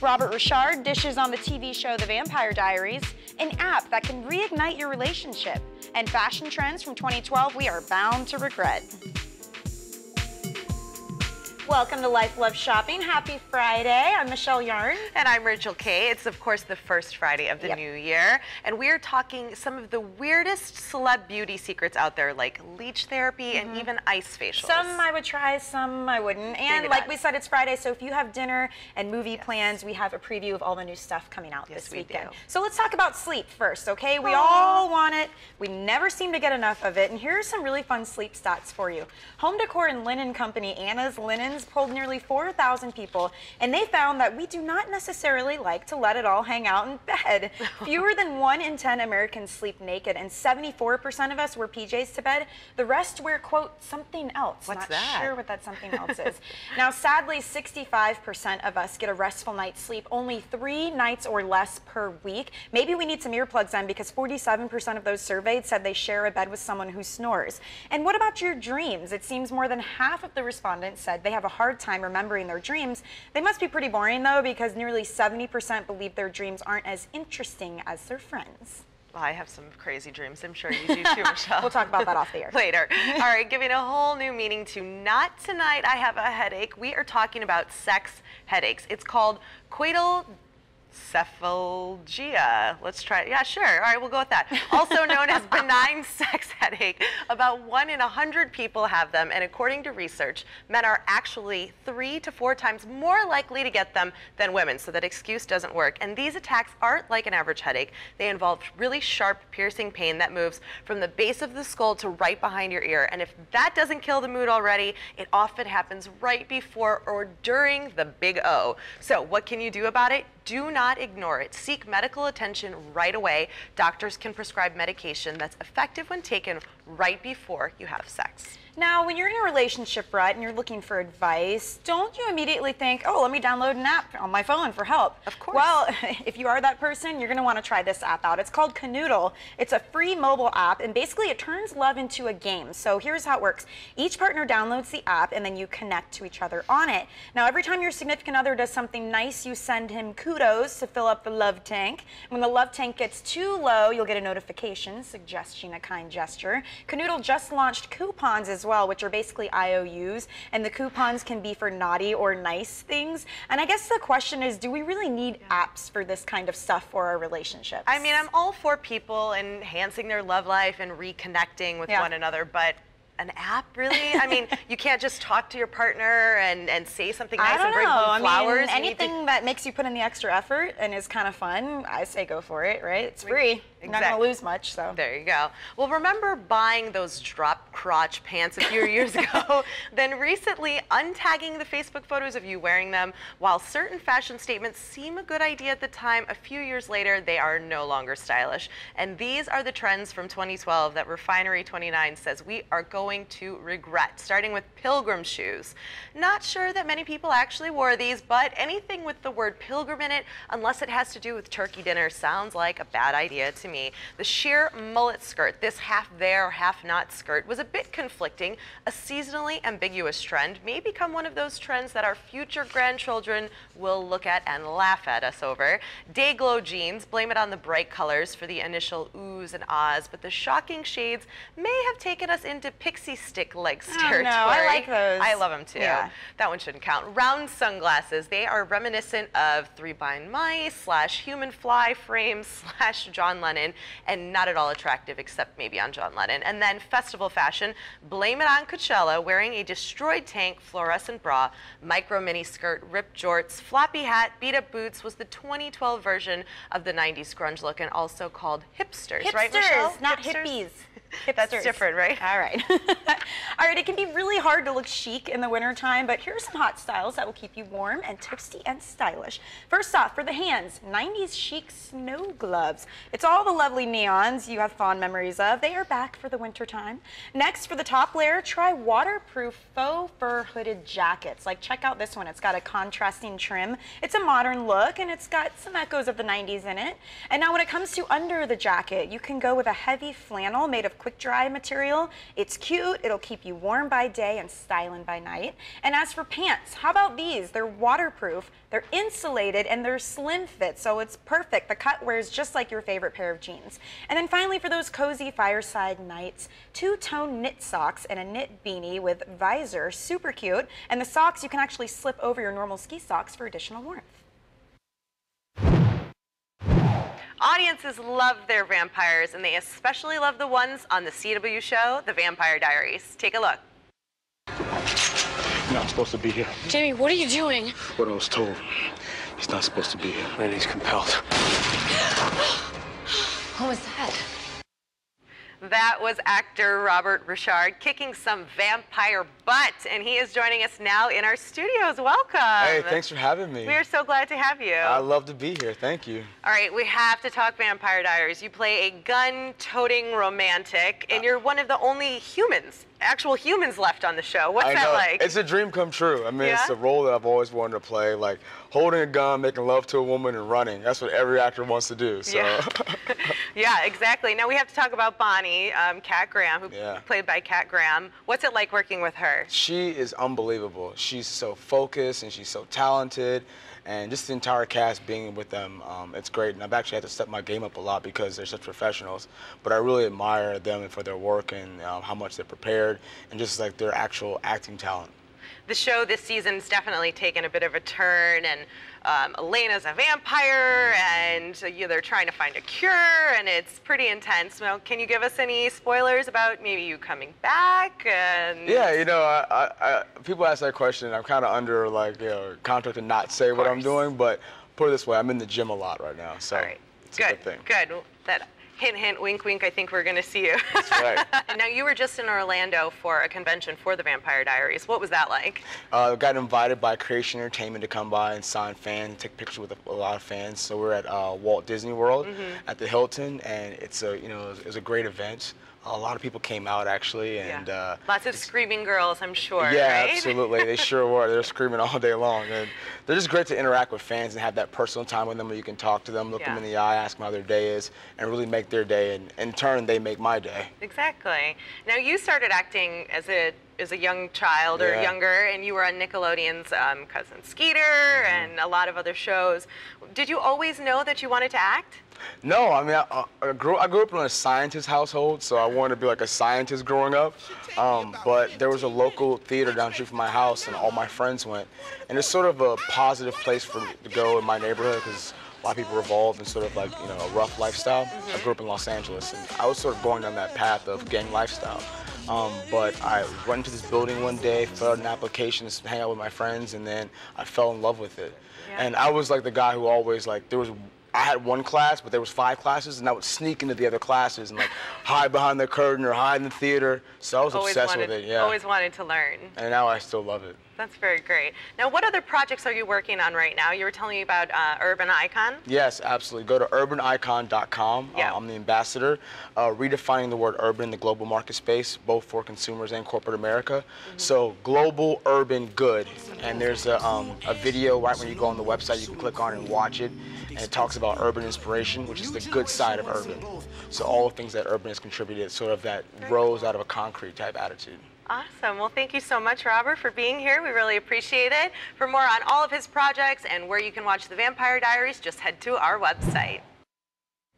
Robert Richard dishes on the TV show The Vampire Diaries, an app that can reignite your relationship, and fashion trends from 2012 we are bound to regret. Welcome to Life Love Shopping. Happy Friday. I'm Michelle Yarn. And I'm Rachel Kay. It's, of course, the first Friday of the new year. And we're talking some of the weirdest celeb beauty secrets out there, like leech therapy and even ice facials. Some I would try, some I wouldn't. And like we said, it's Friday, so if you have dinner and movie plans, we have a preview of all the new stuff coming out this weekend. So let's talk about sleep first, okay? We all want it. We never seem to get enough of it. And here are some really fun sleep stats for you. Home decor and linen company Anna's Linens polled nearly 4,000 people, and they found that we do not necessarily like to let it all hang out in bed. Fewer than 1 in 10 Americans sleep naked, and 74% of us wear PJs to bed. The rest wear, quote, something else. What's not that? Sure what that something else is. Now, sadly, 65% of us get a restful night's sleep only 3 nights or less per week. Maybe we need some earplugs then, because 47% of those surveyed said they share a bed with someone who snores. And what about your dreams? It seems more than half of the respondents said they have a hard time remembering their dreams. They must be pretty boring though, because nearly 70% believe their dreams aren't as interesting as their friends. Well, I have some crazy dreams. I'm sure you do too, Michelle. We'll talk about that off the air. Later. All right, giving a whole new meaning to not tonight, I have a headache. We are talking about sex headaches. It's called coital cephalgia. Let's try it. Yeah, sure. All right, we'll go with that. Also known as benign sex headache. About 1 in 100 people have them, and according to research, men are actually 3 to 4 times more likely to get them than women, so that excuse doesn't work. And these attacks aren't like an average headache. They involve really sharp, piercing pain that moves from the base of the skull to right behind your ear. And if that doesn't kill the mood already, it often happens right before or during the big O. So what can you do about it? Do not ignore it. Seek medical attention right away. Doctors can prescribe medication that's effective when taken right before you have sex. Now, when you're in a relationship rut and you're looking for advice, don't you immediately think, oh, let me download an app on my phone for help? Of course. Well, if you are that person, you're going to want to try this app out. It's called Canoodle. It's a free mobile app, and basically it turns love into a game. So here's how it works. Each partner downloads the app, and then you connect to each other on it. Now, every time your significant other does something nice, you send him kudos to fill up the love tank. When the love tank gets too low, you'll get a notification suggesting a kind gesture. Canoodle just launched coupons as well, which are basically IOUs, and the coupons can be for naughty or nice things. And I guess the question is, do we really need apps for this kind of stuff for our relationships? I mean, I'm all for people enhancing their love life and reconnecting with one another, but an app, really? I mean, you can't just talk to your partner and say something nice and bring home flowers. I mean, anything that makes you put in the extra effort and is kind of fun, I say go for it, right? It's free. You're not going to lose much, so. There you go. Well, remember buying those drop crotch pants a few years ago? Then recently untagging the Facebook photos of you wearing them. While certain fashion statements seem a good idea at the time, a few years later, they are no longer stylish. And these are the trends from 2012 that Refinery29 says we are going to regret, starting with pilgrim shoes. Not sure that many people actually wore these, but anything with the word pilgrim in it, unless it has to do with turkey dinner, sounds like a bad idea to me. The sheer mullet skirt, this half there, half not skirt, was a bit conflicting. A seasonally ambiguous trend may become one of those trends that our future grandchildren will look at and laugh at us over. Day-glow jeans, blame it on the bright colors for the initial oohs and ahs, but the shocking shades may have taken us into pixie stick legs territory. No, I like those. I love them too. Yeah. That one shouldn't count. Round sunglasses, they are reminiscent of three-blind mice / human fly frames / John Lennon, and not at all attractive except maybe on John Lennon. And then festival fashion, blame it on Coachella, wearing a destroyed tank, fluorescent bra, micro mini skirt, ripped jorts, floppy hat, beat up boots was the 2012 version of the 90s grunge look, and also called hipsters, right, Michelle? Not hippies. That's different, right? All right. All right, it can be really hard to look chic in the wintertime, but here's some hot styles that will keep you warm and toasty and stylish. First off, for the hands, 90s chic snow gloves. It's all the lovely neons you have fond memories of. They are back for the wintertime. Next, for the top layer, try waterproof faux fur hooded jackets. Like, check out this one. It's got a contrasting trim. It's a modern look, and it's got some echoes of the 90s in it. And now when it comes to under the jacket, you can go with a heavy flannel made of quick dry material. It's cute, it'll keep you warm by day and styling by night. And as for pants, how about these? They're waterproof, they're insulated, and they're slim fit, so it's perfect. The cut wears just like your favorite pair of jeans. And then finally, for those cozy fireside nights, two-tone knit socks and a knit beanie with visor, super cute. And the socks you can actually slip over your normal ski socks for additional warmth. Audiences love their vampires, and they especially love the ones on the CW show, The Vampire Diaries. Take a look. You're not supposed to be here. Jamie, what are you doing? What I was told. He's not supposed to be here. And he's compelled. What was that? That was actor Robert Richard kicking some vampire butt, and he is joining us now in our studios. Welcome. Hey, thanks for having me. We are so glad to have you. I love to be here. Thank you. All right, we have to talk Vampire Diaries. You play a gun-toting romantic, and you're one of the only actual humans left on the show. What's that like? It's a dream come true. I mean, Yeah? it's a role that I've always wanted to play, like holding a gun, making love to a woman, and running. That's what every actor wants to do. So. Yeah. Yeah, exactly. Now we have to talk about Bonnie, Kat Graham, played by Kat Graham. What's it like working with her? She is unbelievable. She's so focused and she's so talented, and just the entire cast being with them, it's great. And I've actually had to step my game up a lot because they're such professionals. But I really admire them for their work and how much they're prepared, and just like their actual acting talent. The show this season's definitely taken a bit of a turn, and Elena's a vampire, and they're trying to find a cure, and it's pretty intense. Well, can you give us any spoilers about maybe you coming back? Yeah, you know, people ask that question, and I'm kind of under contract to not say what I'm doing, but put it this way, I'm in the gym a lot right now, so it's a good thing. Good. That hint, hint, wink, wink, I think we're going to see you. That's right. Now, you were just in Orlando for a convention for The Vampire Diaries. What was that like? Got invited by Creation Entertainment to come by and sign fans, take pictures with a lot of fans. So we're at Walt Disney World at the Hilton, and it's it was a great event. A lot of people came out actually, and lots of screaming girls, I'm sure. Yeah, right? absolutely. They sure were. They're screaming all day long, and they're just great to interact with fans and have that personal time with them where you can talk to them, look them in the eye, ask them how their day is, and really make their day. And in turn, they make my day. Exactly. Now, you started acting as a young child or younger, and you were on Nickelodeon's Cousin Skeeter and a lot of other shows. Did you always know that you wanted to act? No, I mean, I grew up in a scientist household, so I wanted to be like a scientist growing up. But there was a local theater down the street from my house, and all my friends went. And it's sort of a positive place for me to go in my neighborhood because a lot of people are involved in sort of like, a rough lifestyle. I grew up in Los Angeles, and I was sort of going down that path of gang lifestyle. But I went into this building one day, filled out an application to hang out with my friends, and then I fell in love with it. Yeah. And I was like the guy who always I had one class, but there was 5 classes, and I would sneak into the other classes and hide behind the curtain or hide in the theater. So I was obsessed with it. Yeah. Always wanted to learn. And now I still love it. That's very great. Now, what other projects are you working on right now? You were telling me about Urban Icon. Yes, absolutely. Go to urbanicon.com. I'm the ambassador, redefining the word urban in the global market space, both for consumers and corporate America. So global, urban, good. And there's a video right when you go on the website, you can click on and watch it. And it talks about urban inspiration, which is the good side of urban. So all the things that urban has contributed, sort of that rose out of a concrete type attitude. Awesome. Well, thank you so much, Robert, for being here. We really appreciate it. For more on all of his projects and where you can watch The Vampire Diaries, just head to our website.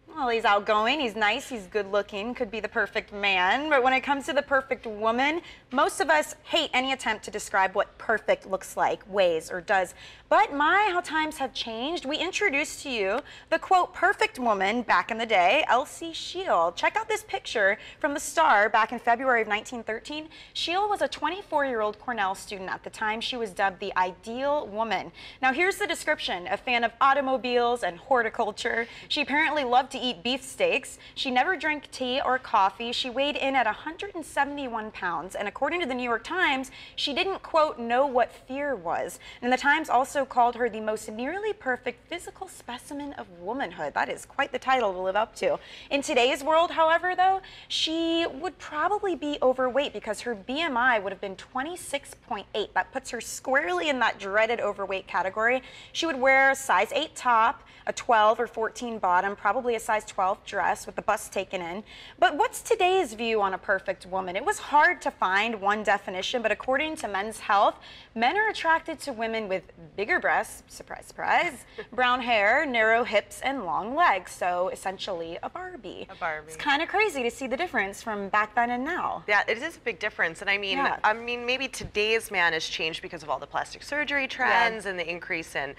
Well, he's outgoing, he's nice, he's good looking, could be the perfect man. But when it comes to the perfect woman, most of us hate any attempt to describe what perfect looks like, weighs, or does. But how times have changed. We introduced to you the, quote, perfect woman back in the day, Elsie Shield. Check out this picture from the Star back in February of 1913. Shield was a 24-year-old Cornell student at the time. She was dubbed the ideal woman. Now here's the description: a fan of automobiles and horticulture. She apparently loved to eat beefsteaks. She never drank tea or coffee. She weighed in at 171 pounds. And according to the New York Times, she didn't, quote, know what fear was. And the Times also called her the most nearly perfect physical specimen of womanhood. That is quite the title to live up to. In today's world, however, though, she would probably be overweight because her BMI would have been 26.8. That puts her squarely in that dreaded overweight category. She would wear a size 8 top, a 12 or 14 bottom, probably a a size 12 dress with the bust taken in. But what's today's view on a perfect woman? It was hard to find one definition, but according to Men's Health, men are attracted to women with bigger breasts, surprise, surprise, brown hair, narrow hips, and long legs. So essentially a Barbie. A Barbie. It's kind of crazy to see the difference from back then and now. Yeah, it is a big difference. And I mean, maybe today's man has changed because of all the plastic surgery trends and the increase in,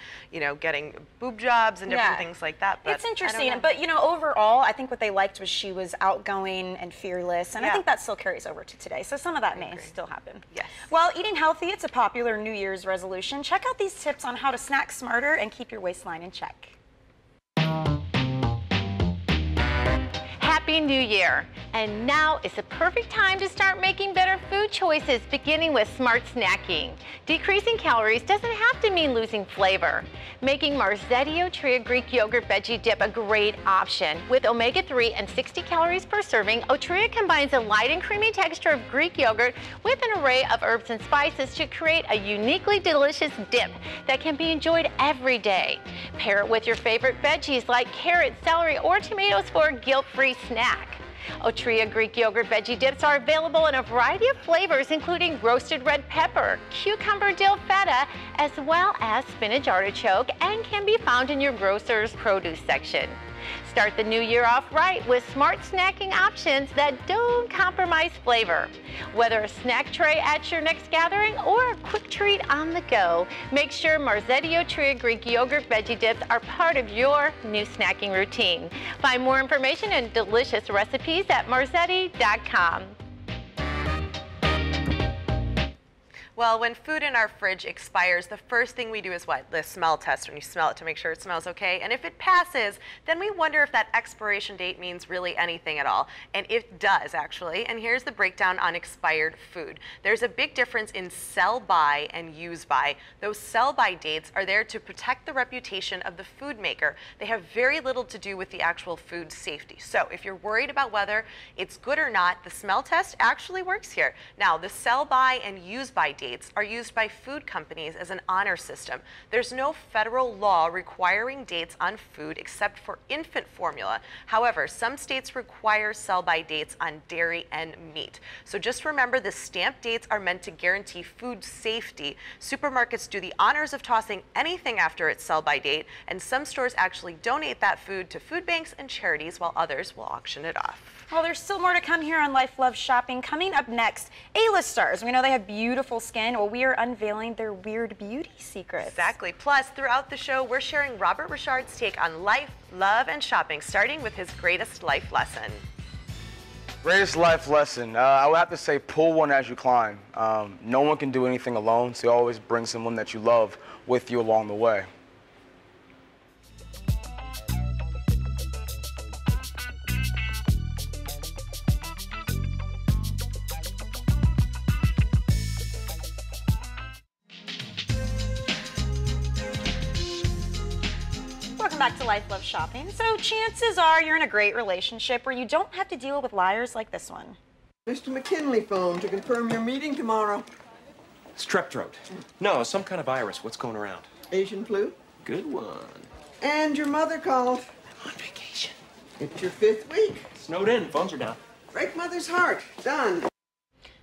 getting boob jobs and different things like that. But it's interesting. But, overall, I think what they liked was she was outgoing and fearless. And I think that still carries over to today. So some of that may still happen. Yes. Well, eating healthy, it's a popular New Year's resolution. Check out these tips on how to snack smarter and keep your waistline in check. Happy New Year! And now is the perfect time to start making better food choices, beginning with smart snacking. Decreasing calories doesn't have to mean losing flavor. Making Marzetti Otria Greek Yogurt Veggie Dip a great option. With omega-3 and 60 calories per serving, Otria combines a light and creamy texture of Greek yogurt with an array of herbs and spices to create a uniquely delicious dip that can be enjoyed every day. Pair it with your favorite veggies like carrots, celery, or tomatoes for a guilt-free snack. Otria Greek Yogurt Veggie Dips are available in a variety of flavors, including roasted red pepper, cucumber dill feta, as well as spinach artichoke, and can be found in your grocer's produce section. Start the new year off right with smart snacking options that don't compromise flavor. Whether a snack tray at your next gathering or a quick treat on the go, make sure Marzetti Otria Greek Yogurt Veggie Dips are part of your new snacking routine. Find more information and delicious recipes at marzetti.com. Well, when food in our fridge expires, the first thing we do is what? The smell test, when you smell it to make sure it smells okay. And if it passes, then we wonder if that expiration date means really anything at all. And it does, actually. And here's the breakdown on expired food. There's a big difference in sell by and use by. Those sell by dates are there to protect the reputation of the food maker. They have very little to do with the actual food safety. So if you're worried about whether it's good or not, the smell test actually works here. Now, the sell by and use by dates are used by food companies as an honor system. There's no federal law requiring dates on food except for infant formula. However, some states require sell-by dates on dairy and meat. So just remember, the stamp dates are meant to guarantee food safety. Supermarkets do the honors of tossing anything after its sell-by date, and some stores actually donate that food to food banks and charities, while others will auction it off. Well, there's still more to come here on Life Loves Shopping. Coming up next, A-list stars. We know they have beautiful skin. Well, we are unveiling their weird beauty secrets. Exactly. Plus, throughout the show, we're sharing Robert Richard's take on life, love, and shopping, starting with his greatest life lesson. Greatest life lesson. I would have to say pull one as you climb. No one can do anything alone, so you always bring someone that you love with you along the way. Back to Life Loves Shopping. So chances are you're in a great relationship where you don't have to deal with liars like this one. Mr. McKinley phoned to confirm your meeting tomorrow. Strep throat. No, some kind of virus. What's going around? Asian flu. Good one. And your mother called. On vacation. It's your 5th week. Snowed in. Phones are down. Break mother's heart. Done.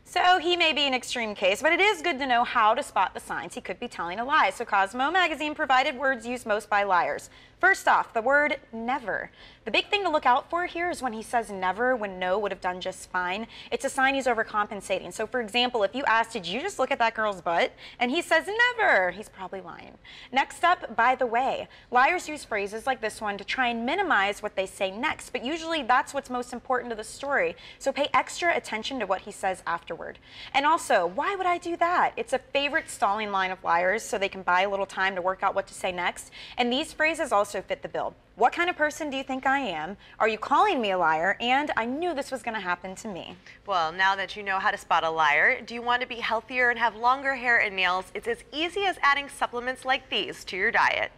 So he may be an extreme case, but it is good to know how to spot the signs he could be telling a lie. So Cosmo magazine provided words used most by liars. First off, the word never. The big thing to look out for here is when he says never when no would have done just fine. It's a sign he's overcompensating. So for example, if you ask, did you just look at that girl's butt? And he says never, he's probably lying. Next up, by the way. Liars use phrases like this one to try and minimize what they say next, but usually that's what's most important to the story. So pay extra attention to what he says afterward. And also, why would I do that? It's a favorite stalling line of liars so they can buy a little time to work out what to say next. And these phrases also fit the bill. What kind of person do you think I am? Are you calling me a liar? And I knew this was going to happen to me. Well, now that you know how to spot a liar, do you want to be healthier and have longer hair and nails? It's as easy as adding supplements like these to your diet.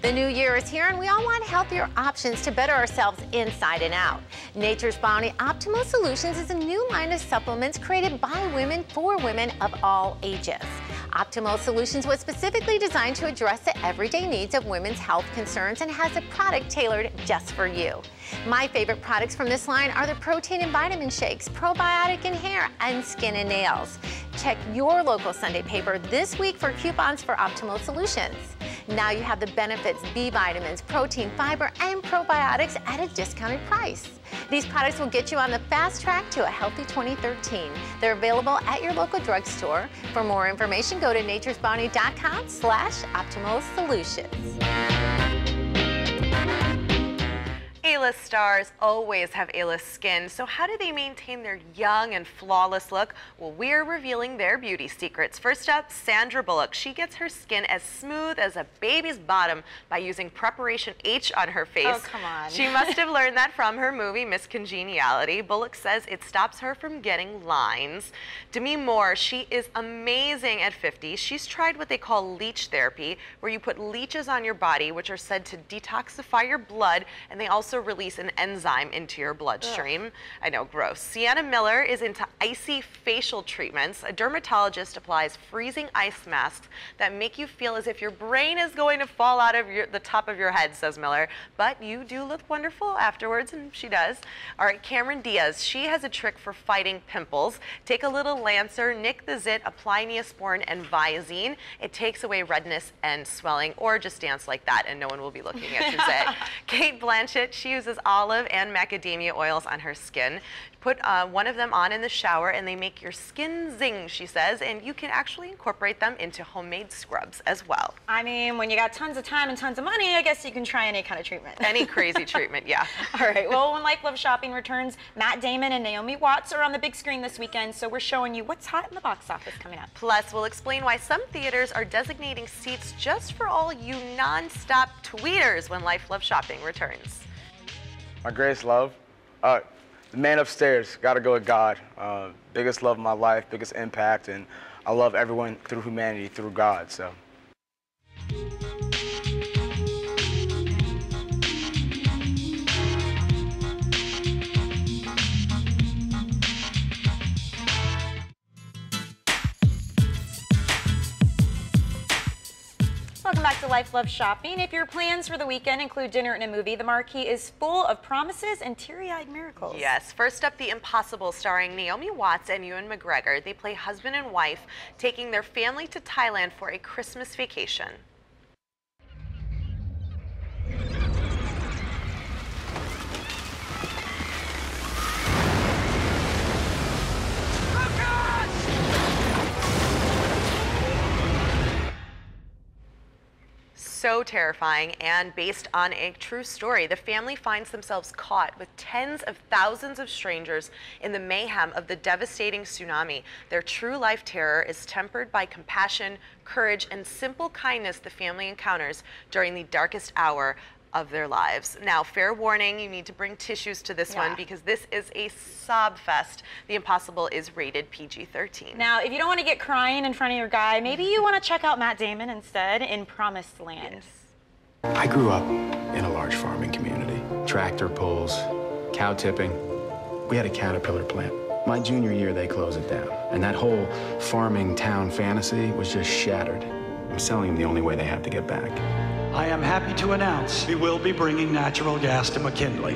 The new year is here and we all want healthier options to better ourselves inside and out. Nature's Bounty Optimal Solutions is a new line of supplements created by women for women of all ages. Optimal Solutions was specifically designed to address the everyday needs of women's health concerns and has a product tailored just for you. My favorite products from this line are the protein and vitamin shakes, probiotic in hair, and skin and nails. Check your local Sunday paper this week for coupons for Optimal Solutions. Now you have the benefits, B vitamins, protein, fiber, and probiotics at a discounted price. These products will get you on the fast track to a healthy 2013. They're available at your local drugstore. For more information, go to naturesbounty.com/Optimal Solutions. A-list stars always have A-list skin, so how do they maintain their young and flawless look? Well, we're revealing their beauty secrets. First up, Sandra Bullock. She gets her skin as smooth as a baby's bottom by using Preparation H on her face. Oh, come on. She must have learned that from her movie, Miss Congeniality. Bullock says it stops her from getting lines. Demi Moore, she is amazing at 50. She's tried what they call leech therapy, where you put leeches on your body, which are said to detoxify your blood, and they also release an enzyme into your bloodstream. Ugh. I know, gross. Sienna Miller is into icy facial treatments. A dermatologist applies freezing ice masks that make you feel as if your brain is going to fall out of the top of your head, says Miller. But you do look wonderful afterwards, and she does. All right, Cameron Diaz. She has a trick for fighting pimples. Take a little Lancer, nick the zit, apply Neosporin and Visine. It takes away redness and swelling, or just dance like that and no one will be looking at your zit. Kate Blanchett, she uses olive and macadamia oils on her skin. Put one of them on in the shower and they make your skin zing, she says, and you can actually incorporate them into homemade scrubs as well. I mean, when you got tons of time and tons of money, I guess you can try any kind of treatment. Any crazy treatment, yeah. All right, well, when Life Love Shopping returns, Matt Damon and Naomi Watts are on the big screen this weekend, so we're showing you what's hot in the box office coming up. Plus, we'll explain why some theaters are designating seats just for all you non-stop tweeters when Life Love Shopping returns. My greatest love? The man upstairs, gotta go with God. Biggest love of my life, biggest impact, and I love everyone through humanity, through God, so. Welcome back to Life Love Shopping. If your plans for the weekend include dinner and a movie, the marquee is full of promises and teary-eyed miracles. Yes. First up, The Impossible, starring Naomi Watts and Ewan McGregor. They play husband and wife, taking their family to Thailand for a Christmas vacation. So terrifying and based on a true story. The family finds themselves caught with tens of thousands of strangers in the mayhem of the devastating tsunami. Their true life terror is tempered by compassion, courage, and simple kindness the family encounters during the darkest hour of their lives. Now, fair warning, you need to bring tissues to this one because this is a sob fest. The Impossible is rated PG-13. Now, if you don't want to get crying in front of your guy, maybe you want to check out Matt Damon instead in Promised Land. Yes. I grew up in a large farming community. Tractor pulls, cow tipping. We had a caterpillar plant. My junior year, they closed it down. And that whole farming town fantasy was just shattered. I'm selling them the only way they have to get back. I am happy to announce we will be bringing natural gas to McKinley.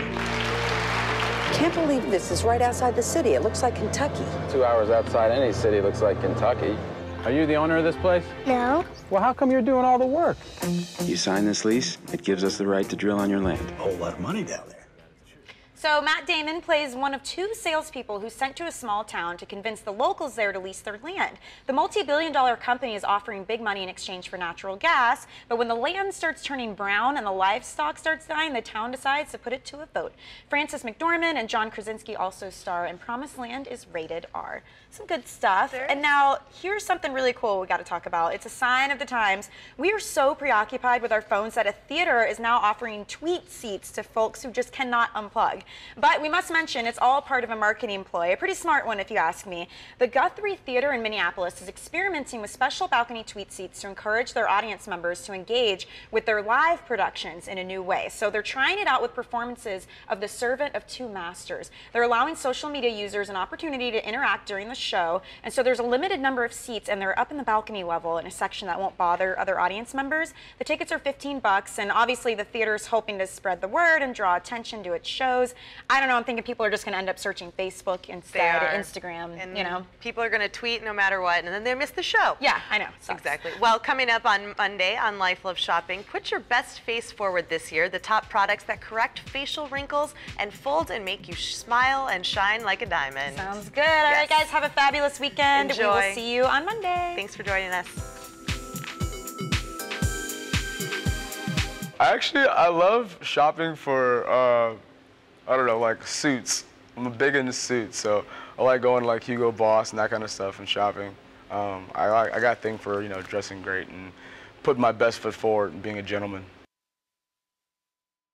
Can't believe this is right outside the city. It looks like Kentucky. 2 hours outside any city looks like Kentucky. Are you the owner of this place? No. Well, how come you're doing all the work? You sign this lease, it gives us the right to drill on your land. A whole lot of money down there. So Matt Damon plays one of two salespeople who's sent to a small town to convince the locals there to lease their land. The multi-billion-dollar company is offering big money in exchange for natural gas, but when the land starts turning brown and the livestock starts dying, the town decides to put it to a vote. Frances McDormand and John Krasinski also star, and Promised Land is rated R. Some good stuff. And now, here's something really cool we got to talk about. It's a sign of the times. We are so preoccupied with our phones that a theater is now offering tweet seats to folks who just cannot unplug. But we must mention it's all part of a marketing ploy, a pretty smart one if you ask me. The Guthrie Theater in Minneapolis is experimenting with special balcony tweet seats to encourage their audience members to engage with their live productions in a new way. So they're trying it out with performances of The Servant of Two Masters. They're allowing social media users an opportunity to interact during the show, and so there's a limited number of seats, and they're up in the balcony level in a section that won't bother other audience members. The tickets are $15, and obviously the theater's hoping to spread the word and draw attention to its shows. I don't know, I'm thinking people are just going to end up searching Facebook instead, Instagram, and you know. People are going to tweet no matter what, and then they miss the show. Yeah, I know. Exactly. Well, coming up on Monday on Life Love Shopping, put your best face forward this year. The top products that correct facial wrinkles and fold and make you smile and shine like a diamond. Sounds good. All right, guys, have a fabulous weekend. Enjoy. We will see you on Monday. Thanks for joining us. I love shopping for, I don't know, like suits. I'm big into suits, so I like going to like Hugo Boss and that kind of stuff and shopping. I got a thing for, you know, dressing great and putting my best foot forward and being a gentleman.